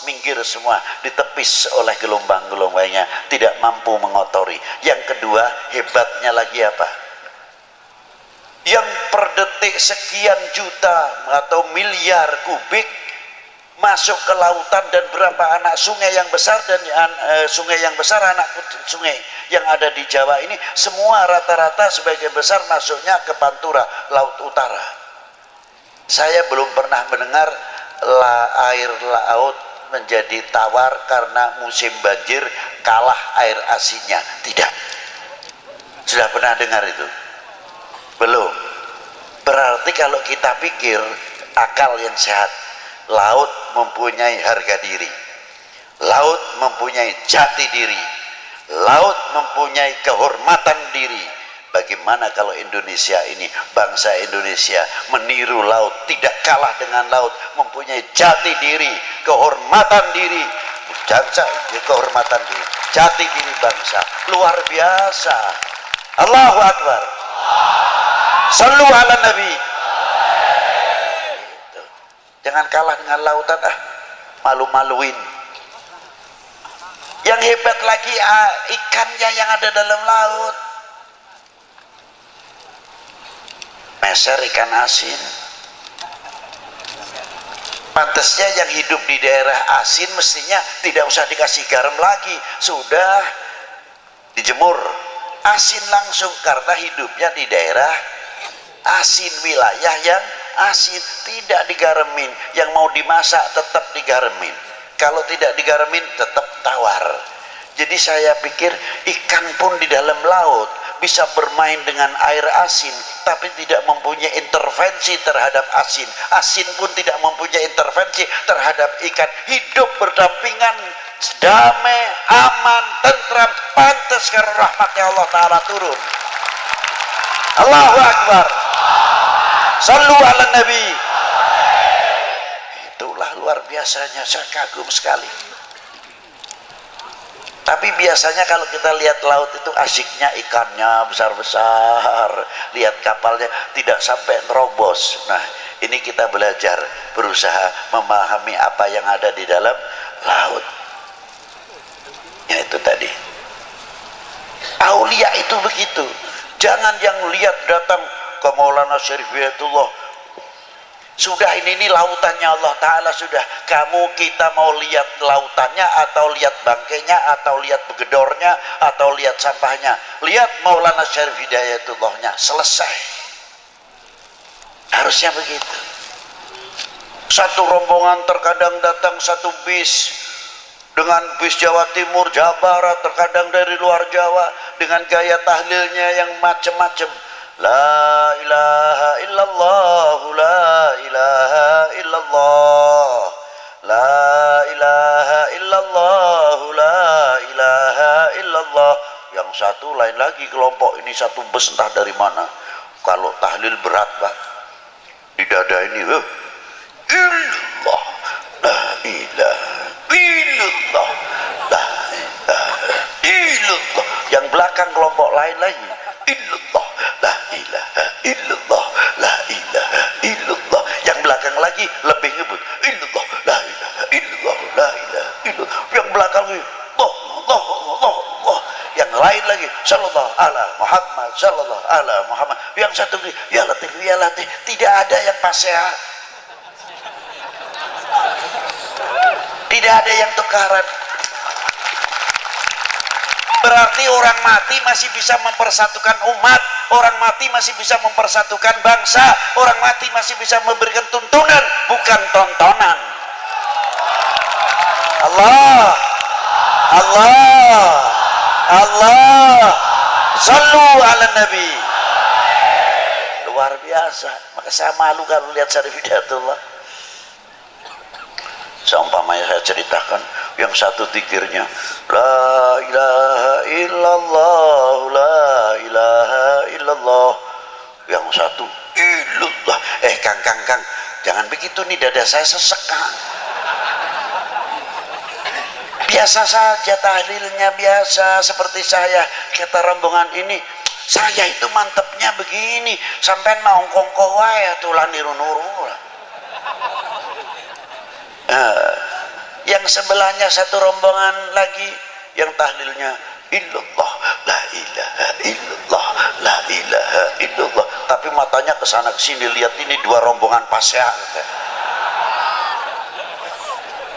minggir semua, ditepis oleh gelombang-gelombangnya, tidak mampu mengotori. Yang kedua, hebatnya lagi apa? Yang per detik sekian juta atau miliar kubik masuk ke lautan, dan berapa anak sungai yang besar, dan sungai yang besar, anak sungai yang ada di Jawa ini semua rata-rata sebagian besar masuknya ke Pantura, Laut Utara. Saya belum pernah mendengar air laut menjadi tawar karena musim banjir kalah air asinnya. Tidak. Sudah pernah dengar itu? Belum. Berarti kalau kita pikir akal yang sehat, laut mempunyai harga diri, laut mempunyai jati diri, laut mempunyai kehormatan diri. Bagaimana kalau Indonesia ini, bangsa Indonesia meniru laut, tidak kalah dengan laut, mempunyai jati diri, kehormatan diri, kehormatan diri, jati diri bangsa, luar biasa. Allahu Akbar. Sallu ala Nabi. Jangan kalah dengan lautan, malu-maluin. Yang hebat lagi ikannya yang ada dalam laut. Meser ikan asin. Pantasnya yang hidup di daerah asin mestinya tidak usah dikasih garam lagi, sudah dijemur asin langsung, karena hidupnya di daerah asin, wilayah yang asin, tidak digaremin. Yang mau dimasak tetap digaremin, kalau tidak digaremin tetap tawar. Jadi saya pikir ikan pun di dalam laut bisa bermain dengan air asin, tapi tidak mempunyai intervensi terhadap asin. Asin pun tidak mempunyai intervensi terhadap ikan. Hidup berdampingan, damai, aman, tentram, pantas karena rahmatnya Allah Ta'ala turun. Allahu Akbar. Sallu ala Nabi. Itulah luar biasanya, saya kagum sekali. Tapi biasanya kalau kita lihat laut itu asiknya ikannya besar-besar, lihat kapalnya tidak sampai nerobos. Nah, ini kita belajar, berusaha memahami apa yang ada di dalam laut. Ya itu tadi. Aulia itu begitu. Jangan yang lihat datang ke Maulana Syarif Hidayatullah, sudah ini lautannya Allah Ta'ala, sudah kamu kita mau lihat lautannya atau lihat bangkainya atau lihat begedornya atau lihat sampahnya, lihat Maulana Syarif Hidayatullahnya, selesai. Harusnya begitu. Satu rombongan terkadang datang satu bis dengan bis Jawa Timur, Jawa Barat, terkadang dari luar Jawa dengan gaya tahlilnya yang macam-macam. La ilaha illallah, la ilaha illallah, la ilaha illallah, la ilaha illallah. Yang satu lain lagi kelompok ini, satu bus entah dari mana. Kalau tahlil berat Pak, di dada ini illallah, la ilaha illallah, la ilaha illallah. Yang belakang kelompok lain lagi illallah, la ilaha illallah, la ilaha illallah. Yang belakang lagi lebih ngebut illallah, la ilaha illallah, la ilaha illallah. Yang belakang lagi Allah. Yang lain lagi sallallahu ala Muhammad, sallallahu ala Muhammad. Yang satu lagi ya Latif, ya Latif. Tidak ada yang paseha, tidak ada yang tukaran. Berarti orang mati masih bisa mempersatukan umat, orang mati masih bisa mempersatukan bangsa, orang mati masih bisa memberikan tuntunan, bukan tontonan. Allah, Allah, Allah, sallu ala Nabi. Luar biasa. Maka saya malu kalau lihat Syarif Hidayatullah. Seumpamanya saya ceritakan, yang satu zikirnya la ilaha illallah, la ilaha illallah. Yang satu illallah. Kang, jangan begitu nih, dada saya sesek Kang. Biasa saja tahlilnya, biasa seperti saya. Kata rombongan ini, saya itu mantepnya begini, sampai nongkong wae tulan niru-nuru. Yang sebelahnya satu rombongan lagi yang tahlilnya illallah, la ilaha illallah, la ilaha illallah. Tapi matanya ke sana ke sini, lihat ini dua rombongan paseha.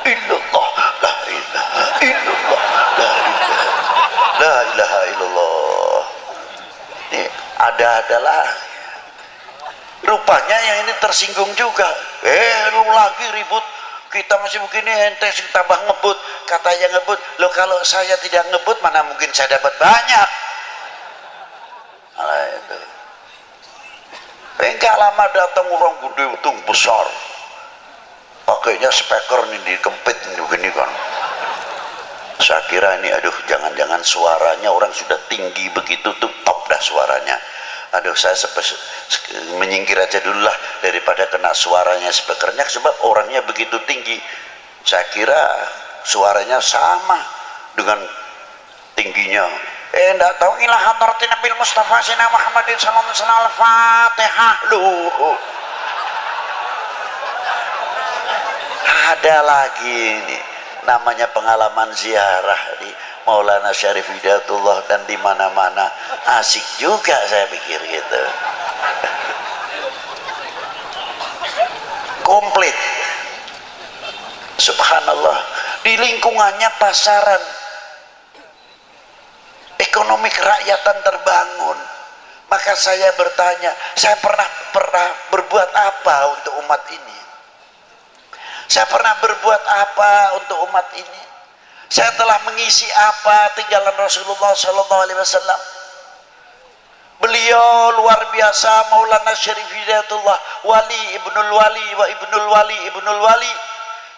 Illallah, la ilaha illallah, la ilaha illallah. Ini ada-adalah. Rupanya yang ini tersinggung juga. Lu lagi ribut, kita masih begini, ente tambah ngebut. Katanya ngebut, loh kalau saya tidak ngebut mana mungkin saya dapat banyak. Nah, itu. Enggak lama datang orang gede itu besar, pakainya speaker nih dikempit begini kan. Saya kira ini aduh, jangan-jangan suaranya orang sudah tinggi begitu tuh, top dah suaranya. Aduh, saya menyingkir aja dulu lah daripada kena suaranya speakernya, sebab orangnya begitu tinggi. Saya kira suaranya sama dengan tingginya. Enggak tahu, ilah hadratin Nabil Mustafa Sina Muhammadin sallallahu alaihi wasallam, Al-Fatihah. Ada lagi ini namanya pengalaman ziarah di Maulana Syarif Hidayatullah, dan di mana-mana asik juga saya pikir gitu. Komplit. Subhanallah, di lingkungannya pasaran, ekonomi kerakyatan terbangun. Maka saya bertanya, saya pernah berbuat apa untuk umat ini? Saya pernah berbuat apa untuk umat ini? Saya telah mengisi apa tinggalan Rasulullah Sallallahu Alaihi Wasallam? Beliau luar biasa, Maulana Syarif Hidayatullah, wali ibnul wali wa ibnul wali ibnul wali.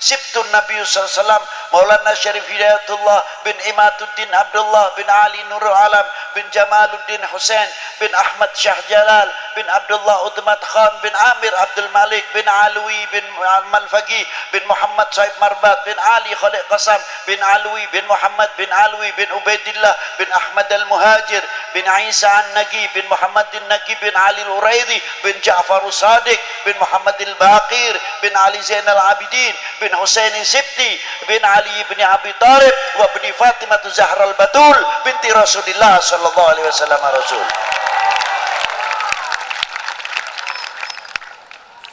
Sibtun Nabi SAW, Maulana Syarif Hidayatullah bin Imaduddin Abdullah bin Ali Nurul Alam bin Jamaluddin Hussein bin Ahmad Syah Jalal bin Abdullah Udmat Khan bin Amir Abdul Malik bin Alwi bin Malfaqi bin Muhammad Saib Marbat bin Ali Khalid Qasam bin Alwi bin Muhammad bin Alwi bin Ubaidillah bin Ahmad Al-Muhajir bin Isa An-Nagi bin Muhammad An-Nagi bin Ali Al-Uraidi bin Ja'far Sadiq bin Muhammad Al-Baqir bin Ali Zainal Abidin bin Husaini Sibti bin Ali bin Abi Thalib wa bin Fatimah Zahra al-Batul binti Rasulillah sallallahu alaihi wasallam Rasul.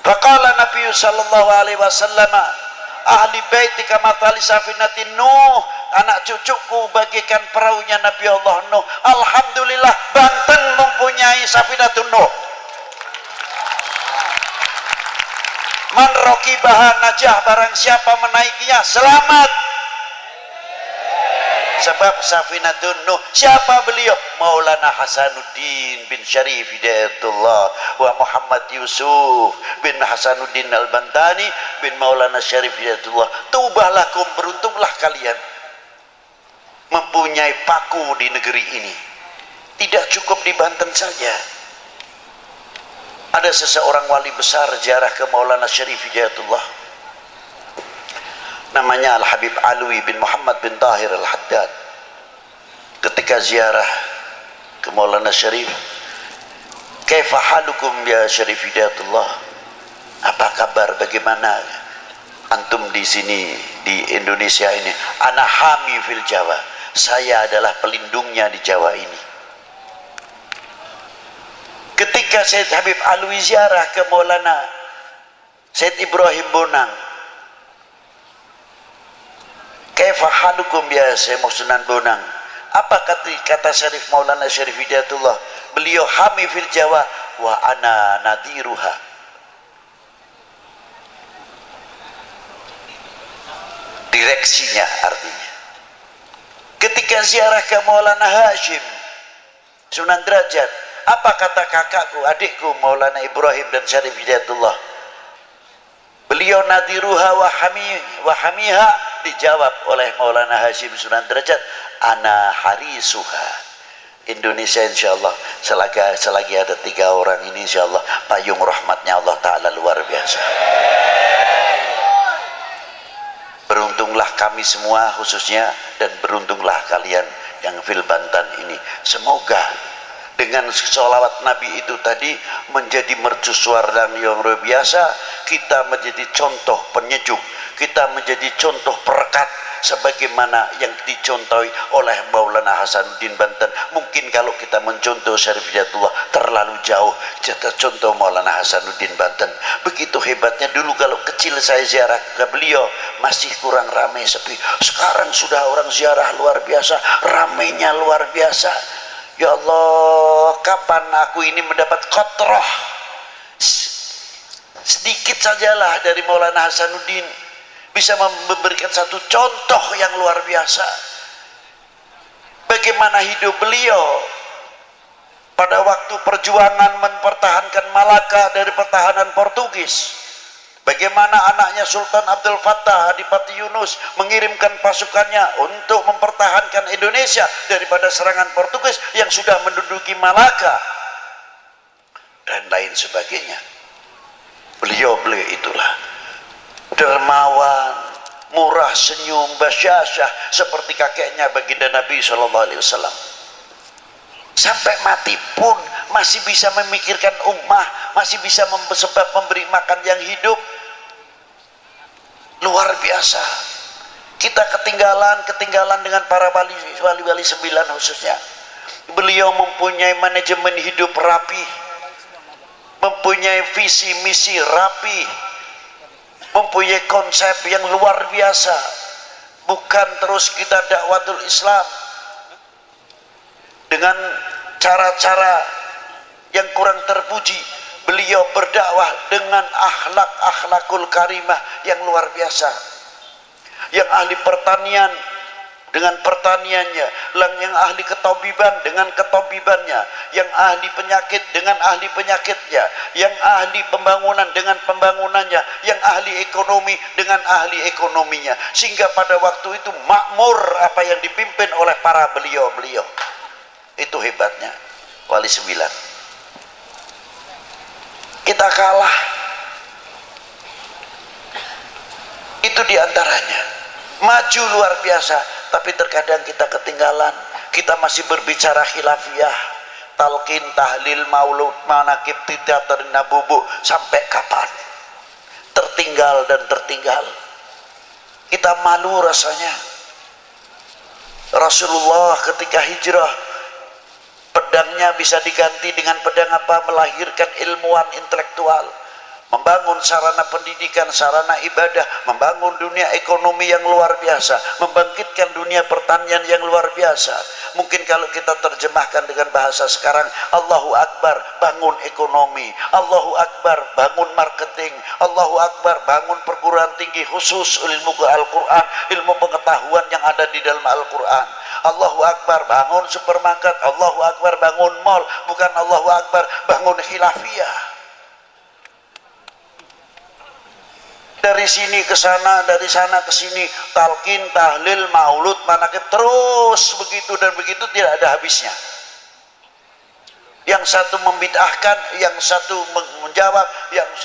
Faqala Nabi sallallahu alaihi wasallam, ahli baiti kama tali safinatin Nuh, anak cucuku bagikan perahunya Nabi Allah Nuh. Alhamdulillah, Banten mempunyai safinatun Nuh. Man rokibaha najah, barang siapa menaikinya selamat. Sebab safinatun Nuh, siapa beliau? Maulana Hasanuddin bin Syarif Hidayatullah wa Muhammad Yusuf bin Hasanuddin Al-Bantani bin Maulana Syarif Hidayatullah. Tubahlah beruntunglah kalian mempunyai paku di negeri ini. Tidak cukup di Banten saja. Ada seseorang wali besar ziarah ke Maulana Syarif Hidayatullah, namanya Al-Habib Alwi bin Muhammad bin Tahir Al-Haddad. Ketika ziarah ke Maulana Syarif, kaifa halukum ya Syarif Hidayatullah, apa kabar, bagaimana antum di sini di Indonesia ini? Ana hami fil Jawa, saya adalah pelindungnya di Jawa ini. Ketika Syed Habib Alwi ziarah ke Maulana Syed Ibrahim Bonang, kaifa halukum ya Syekh Sunan Bonang, apa kata Syarif Maulana Syarif Hidayatullah? Beliau hami fil Jawa wa ana nadiruha. Direksinya artinya. Ketika ziarah ke Maulana Hashim Sunan Derajat, apa kata kakakku, adikku Maulana Ibrahim dan Syarif Hidayatullah? Beliau nadiruha wa hamiha, dijawab oleh Maulana Hashim Sunan Derajat, ana harisuha. Indonesia insyaallah selagi ada 3 orang ini insyaallah payung rahmatnya Allah Ta'ala luar biasa. Beruntunglah kami semua khususnya, dan beruntunglah kalian yang fil Banten ini. Semoga dengan sholawat Nabi itu tadi menjadi mercusuar dan yang luar biasa, kita menjadi contoh penyejuk, kita menjadi contoh perekat sebagaimana yang dicontohi oleh Maulana Hasanuddin Banten. Mungkin kalau kita mencontoh Syarif Hidayatullah terlalu jauh, kita contoh Maulana Hasanuddin Banten. Begitu hebatnya. Dulu kalau kecil saya ziarah ke beliau masih kurang ramai, sepi. Sekarang sudah orang ziarah luar biasa, ramainya luar biasa. Ya Allah, kapan aku ini mendapat kotroh sedikit sajalah dari Maulana Hasanuddin, bisa memberikan satu contoh yang luar biasa. Bagaimana hidup beliau pada waktu perjuangan mempertahankan Malaka dari pertahanan Portugis. Bagaimana anaknya Sultan Abdul Fattah Adipati Yunus mengirimkan pasukannya untuk mempertahankan Indonesia daripada serangan Portugis yang sudah menduduki Malaka dan lain sebagainya. Beliau itulah dermawan, murah senyum, basyasyah seperti kakeknya baginda Nabi SAW. Sampai mati pun masih bisa memikirkan ummah, masih bisa sebab memberi makan yang hidup. Luar biasa. Kita ketinggalan dengan para wali-wali 9 khususnya. Beliau mempunyai manajemen hidup rapi, mempunyai visi misi rapi, mempunyai konsep yang luar biasa. Bukan terus kita dakwatul Islam dengan cara-cara yang kurang terpuji. Beliau berdakwah dengan akhlakul karimah yang luar biasa. Yang ahli pertanian dengan pertaniannya, yang ahli ketabiban dengan ketabibannya, yang ahli penyakit dengan ahli penyakitnya, yang ahli pembangunan dengan pembangunannya, yang ahli ekonomi dengan ahli ekonominya, sehingga pada waktu itu makmur apa yang dipimpin oleh para beliau-beliau. Itu hebatnya Wali Sembilan. Kita kalah, itu diantaranya. Maju luar biasa, tapi terkadang kita ketinggalan. Kita masih berbicara khilafiyah, talqin, tahlil, maulud, manakib, teater, nabubu. Sampai kapan? Tertinggal dan tertinggal. Kita malu rasanya. Rasulullah ketika hijrah, pedangnya bisa diganti dengan pedang apa? Melahirkan ilmuwan intelektual, membangun sarana pendidikan, sarana ibadah, membangun dunia ekonomi yang luar biasa, membangkitkan dunia pertanian yang luar biasa. Mungkin kalau kita terjemahkan dengan bahasa sekarang, Allahu Akbar, bangun ekonomi, Allahu Akbar, bangun marketing, Allahu Akbar, bangun perguruan tinggi khusus ilmu Al-Quran, ilmu pengetahuan yang ada di dalam Al-Quran. Allahu Akbar, bangun supermarket, Allahu Akbar, bangun mall, bukan Allahu Akbar, bangun khilafiyah. Dari sini ke sana, dari sana ke sini, talqin, tahlil, maulud, manakib, terus begitu dan begitu, tidak ada habisnya. Yang satu membid'ahkan, yang satu menjawab,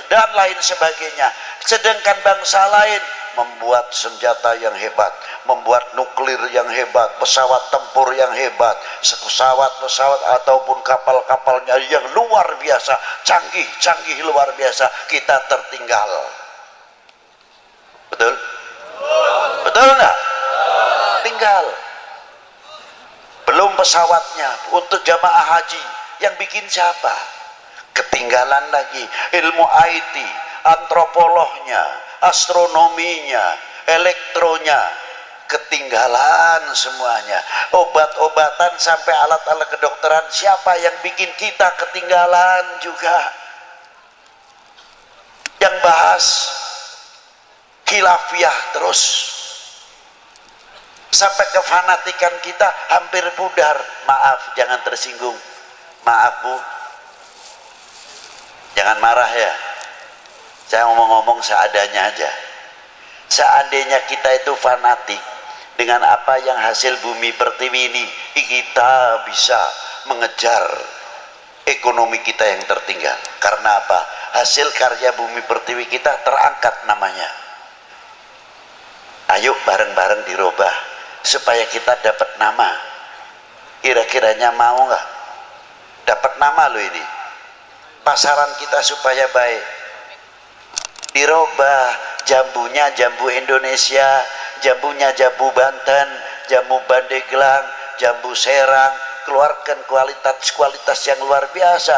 dan lain sebagainya. Sedangkan bangsa lain membuat senjata yang hebat, membuat nuklir yang hebat, pesawat tempur yang hebat, pesawat-pesawat ataupun kapal-kapalnya yang luar biasa, canggih-canggih luar biasa. Kita tertinggal. Betul? Betul enggak? Tinggal. Belum pesawatnya untuk jamaah haji, yang bikin siapa? Ketinggalan lagi. Ilmu IT, antropolognya, astronominya, elektronya, ketinggalan semuanya. Obat-obatan sampai alat-alat kedokteran, siapa yang bikin kita ketinggalan juga? Yang bahas khilafiyah terus, sampai kefanatikan kita hampir pudar. Maaf, jangan tersinggung. Maaf Bu, jangan marah ya, saya ngomong-ngomong seadanya aja. Seandainya kita itu fanatik dengan apa yang hasil bumi pertiwi ini, kita bisa mengejar ekonomi kita yang tertinggal. Karena apa? Hasil karya bumi pertiwi kita terangkat namanya. Ayo bareng-bareng dirubah supaya kita dapat nama. Kira-kiranya mau nggak? Dapat nama lo ini. Pasaran kita supaya baik. Dirubah jambunya jambu Indonesia, jambunya jambu Banten, jambu Pandeglang, jambu Serang. Keluarkan kualitas yang luar biasa.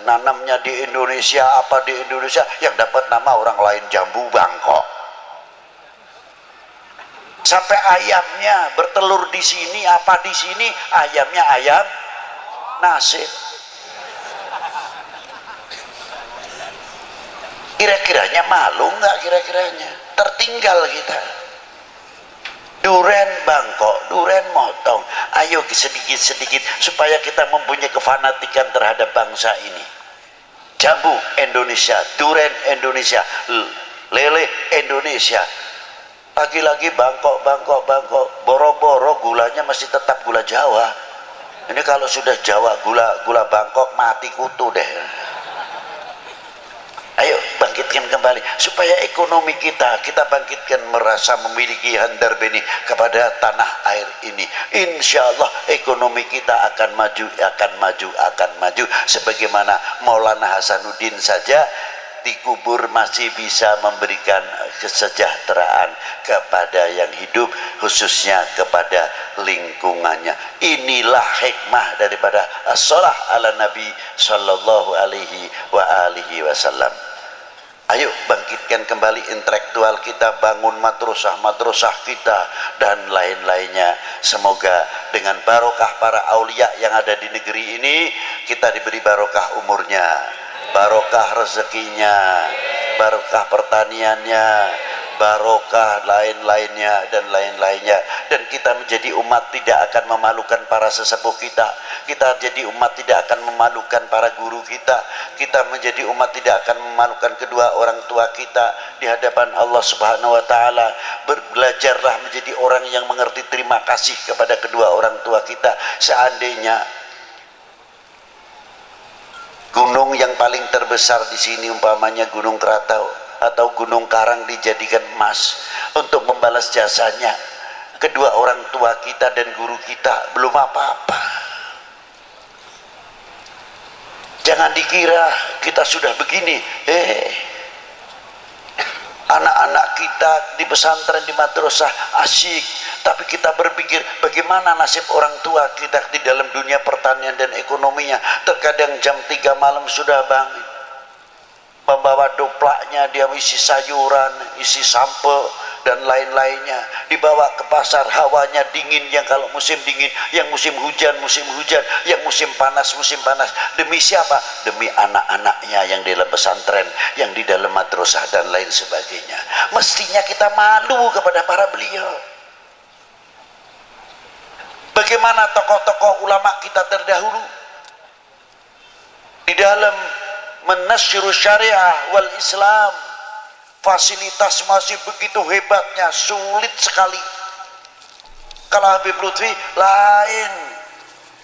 Nanamnya di Indonesia, apa di Indonesia, yang dapat nama orang lain jambu Bangkok. Sampai ayamnya bertelur di sini, apa di sini, ayamnya ayam nasib. Kira-kiranya malu nggak? Kira-kiranya tertinggal kita. Duren Bangkok, duren motong. Ayo sedikit-sedikit supaya kita mempunyai kefanatikan terhadap bangsa ini. Jambu Indonesia, duren Indonesia, lele Indonesia. Lagi-lagi Bangkok, boro-boro gulanya masih tetap gula Jawa. Ini kalau sudah Jawa, gula Bangkok mati kutu deh. Ayo bangkitkan kembali supaya ekonomi kita bangkitkan, merasa memiliki handar beni kepada tanah air ini. Insya Allah ekonomi kita akan maju sebagaimana Maulana Hasanuddin saja dikubur masih bisa memberikan kesejahteraan kepada yang hidup, khususnya kepada lingkungannya. Inilah hikmah daripada as-shalah ala Nabi sallallahu alaihi wa alihi wasallam. Ayo bangkitkan kembali intelektual kita, bangun madrasah kita dan lain-lainnya. Semoga dengan barokah para aulia yang ada di negeri ini, kita diberi barokah umurnya, barokah rezekinya, barokah pertaniannya, barokah, lain-lainnya dan lain-lainnya. Dan kita menjadi umat tidak akan memalukan para sesepuh kita. Kita jadi umat tidak akan memalukan para guru kita. Kita menjadi umat tidak akan memalukan kedua orang tua kita di hadapan Allah Subhanahu wa taala. Belajarlah menjadi orang yang mengerti terima kasih kepada kedua orang tua kita. Seandainya gunung yang paling terbesar di sini umpamanya Gunung Krakatau atau Gunung Karang dijadikan emas untuk membalas jasanya kedua orang tua kita dan guru kita, belum apa-apa. Jangan dikira kita sudah begini, anak-anak kita di pesantren, di madrasah asyik, tapi kita berpikir bagaimana nasib orang tua kita di dalam dunia pertanian dan ekonominya. Terkadang jam 3 malam sudah bangun, membawa doplaknya, dia isi sayuran, isi sampel dan lain-lainnya, dibawa ke pasar. Hawanya dingin, yang kalau musim dingin, yang musim hujan, yang musim panas. Demi siapa? Demi anak-anaknya yang di dalam pesantren, yang di dalam madrasah dan lain sebagainya. Mestinya kita malu kepada para beliau. Bagaimana tokoh-tokoh ulama kita terdahulu di dalam menasyru syariah wal Islam, fasilitas masih begitu hebatnya, sulit sekali. Kalau Habib Lutfi lain,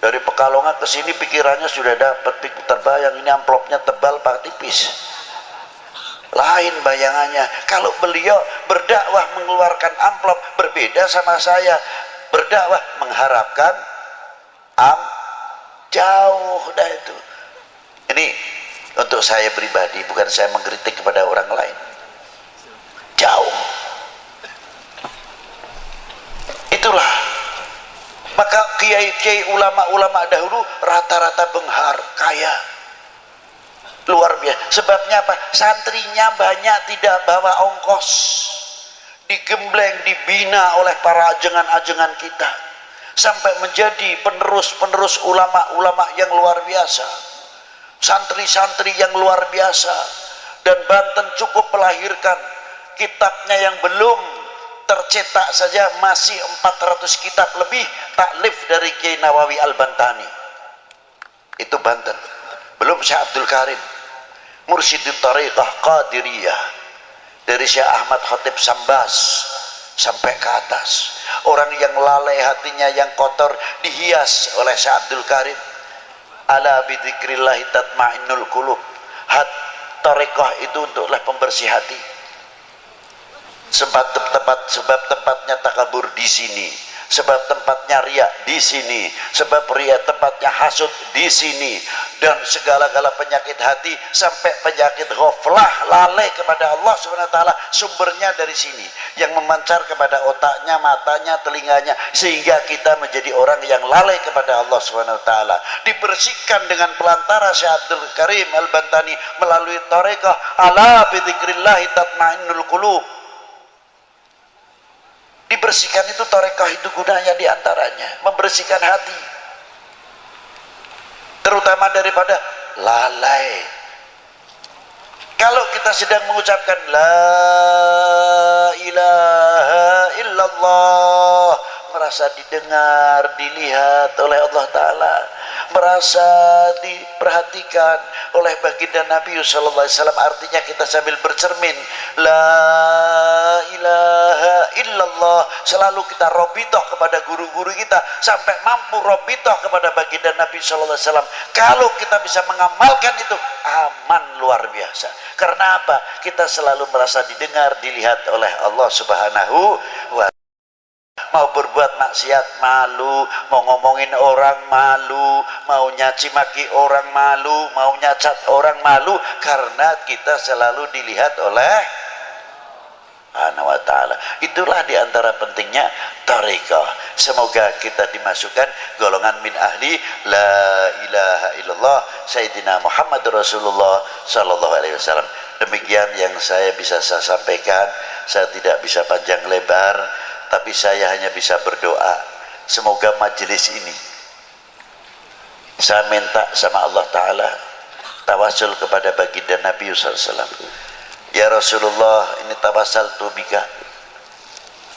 dari Pekalongan ke sini pikirannya sudah dapat, terbayang ini amplopnya tebal pak tipis, lain bayangannya. Kalau beliau berdakwah mengeluarkan amplop, berbeda sama saya berdakwah mengharapkan jauh dah itu. Ini untuk saya pribadi, bukan saya mengkritik kepada orang lain. Jauh. Itulah. Maka kiai-kiai ulama-ulama dahulu rata-rata benghar, kaya. Luar biasa. Sebabnya apa? Santrinya banyak tidak bawa ongkos. Digembleng, dibina oleh para ajengan-ajengan kita. Sampai menjadi penerus-penerus ulama-ulama yang luar biasa. Santri-santri yang luar biasa. Dan Banten cukup melahirkan kitabnya yang belum tercetak saja masih 400 kitab lebih taklif dari Kiai Nawawi Al-Bantani. Itu Banten. Belum Syekh Abdul Karim, Mursyidut Thariqah Qadiriyah, dari Syekh Ahmad Khatib Sambas sampai ke atas. Orang yang lalai hatinya, yang kotor, dihias oleh Syekh Abdul Karim. Ala bidzikrillahi tatmainnul qulub. Thariqah itu untuklah pembersih hati. Sebab tempatnya takabur di sini, sebab tempatnya riya di sini, sebab riya tempatnya hasud di sini, dan segala-gala penyakit hati sampai penyakit ghaflah, lalai kepada Allah Subhanahu wa taala, sumbernya dari sini, yang memancar kepada otaknya, matanya, telinganya, sehingga kita menjadi orang yang lalai kepada Allah Subhanahu wa taala. Dibersihkan dengan pelantara Syekh Abdul Karim Al-Bantani melalui thariqah ala bidzikrillahi tatmainnul qulub. Dibersihkan itu thariqah itu gunanya diantaranya membersihkan hati, terutama daripada lalai. Kalau kita sedang mengucapkan la ilaha illallah, merasa didengar, dilihat oleh Allah Ta'ala, merasa diperhatikan oleh baginda Nabi sallallahu alaihi wasallam. Artinya kita sambil bercermin la ilaha illallah, selalu kita robitoh kepada guru-guru kita sampai mampu robitoh kepada baginda Nabi sallallahu alaihi wasallam. Kalau kita bisa mengamalkan itu, aman luar biasa. Karena apa? Kita selalu merasa didengar, dilihat oleh Allah Subhanahu wa ta'ala. Mau berbuat maksiat malu, mau ngomongin orang malu, mau nyaci maki orang malu, mau nyacat orang malu, karena kita selalu dilihat oleh Subhanahu wa ta'ala. Itulah diantara pentingnya thariqah. Semoga kita dimasukkan golongan min ahli la ilaha illallah Sayyidina Muhammad Rasulullah sallallahu alaihi wasallam. Demikian yang saya bisa sampaikan. Saya tidak bisa panjang lebar, tapi saya hanya bisa berdoa, semoga majelis ini, saya minta sama Allah Ta'ala, tawasul kepada baginda Nabi SAW, Ya Rasulullah, ini tawassaltu bika,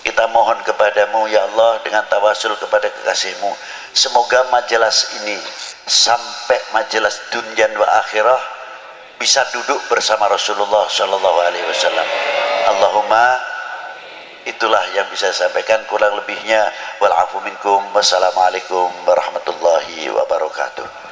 kita mohon kepadamu ya Allah dengan tawasul kepada kekasihmu, semoga majelis ini sampai majelis dunia wa akhirah bisa duduk bersama Rasulullah sallallahu alaihi wasallam. Allahumma, itulah yang bisa saya sampaikan, kurang lebihnya wal afu minkum. Wassalamualaikum warahmatullahi wabarakatuh.